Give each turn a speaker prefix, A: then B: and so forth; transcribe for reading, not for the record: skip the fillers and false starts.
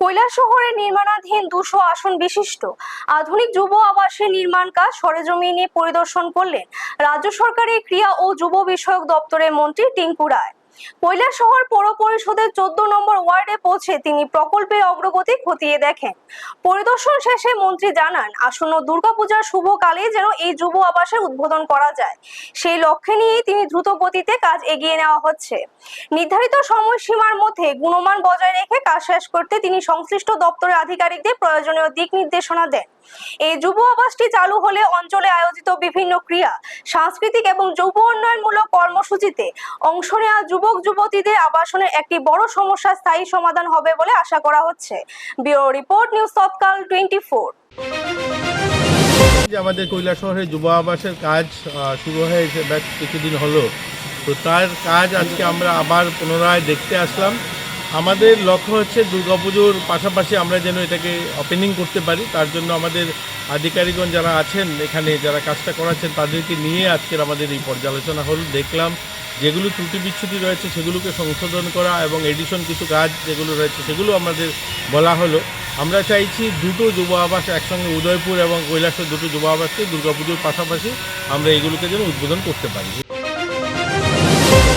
A: কৈলাসহরে নির্মাণাধীন 200 আসন বিশিষ্ট আধুনিক যুব আবাসের নির্মাণ কাজ সরেজমিনে পরিদর্শন করলেন রাজ্য সরকারের ক্রীড়া ও যুব বিষয়ক দপ্তরের মন্ত্রী টিঙ্কু রায়। কৈলাসহর পৌর পরিষদের 14 নম্বর ওয়ার্ডে পৌঁছে তিনি প্রকল্পের অগ্রগতি খতিয়ে দেখেন। পরিদর্শন শেষে মন্ত্রী জানান, আসন্ন দুর্গাপূজার শুভকালে যেন এই যুব আবাসের উদ্বোধন করা যায়, সেই লক্ষ্যে নিয়ে তিনি দ্রুত গতিতে কাজ এগিয়ে নেওয়া হচ্ছে। নির্ধারিত সময়সীমার মধ্যে গুণমান বজায় রেখে কাজ শেষ করতে তিনি সংশ্লিষ্ট দপ্তরের আধিকারিকদের প্রয়োজনীয় দিক নির্দেশনা দেন। এই যুব আবাসটি চালু হলে অঞ্চলে আয়োজিত বিভিন্ন ক্রীড়া, সাংস্কৃতিক এবং যুব উন্নয়নমূলক কর্মসূচিতে অংশ নেওয়া যুবক যুবতীদের আবাসনের একটি বড় সমস্যার স্থায়ী সমাধান হবে বলে আশা করা হচ্ছে। ব্যুরো রিপোর্ট, নিউজ তৎকাল 24।
B: আমাদের কৈলাসহরে যুব আবাসের কাজ শুরু হয়েছে বেশ কিছুদিন হলো, তো তার কাজ আজকে আমরা আবার পুনরায় দেখতে আসলাম। আমাদের লক্ষ্য হচ্ছে দুর্গাপুজোর পাশাপাশি আমরা যেন এটাকে ওপেনিং করতে পারি, তার জন্য আমাদের আধিকারিকগণ যারা আছেন এখানে, যারা কাজটা করাচ্ছেন, তাদেরকে নিয়ে আজকের আমাদের এই পর্যালোচনা হল। দেখলাম যেগুলো ত্রুটি বিচ্ছুতি রয়েছে সেগুলোকে সংশোধন করা এবং এডিশন কিছু কাজ যেগুলো রয়েছে সেগুলো আমাদের বলা হলো। আমরা চাইছি দুটো যুব আবাস একসঙ্গে, উদয়পুর এবং কৈলাসহর দুটো যুব আবাসকে দুর্গাপুজোর পাশাপাশি আমরা এগুলোকে যেন উদ্বোধন করতে পারি।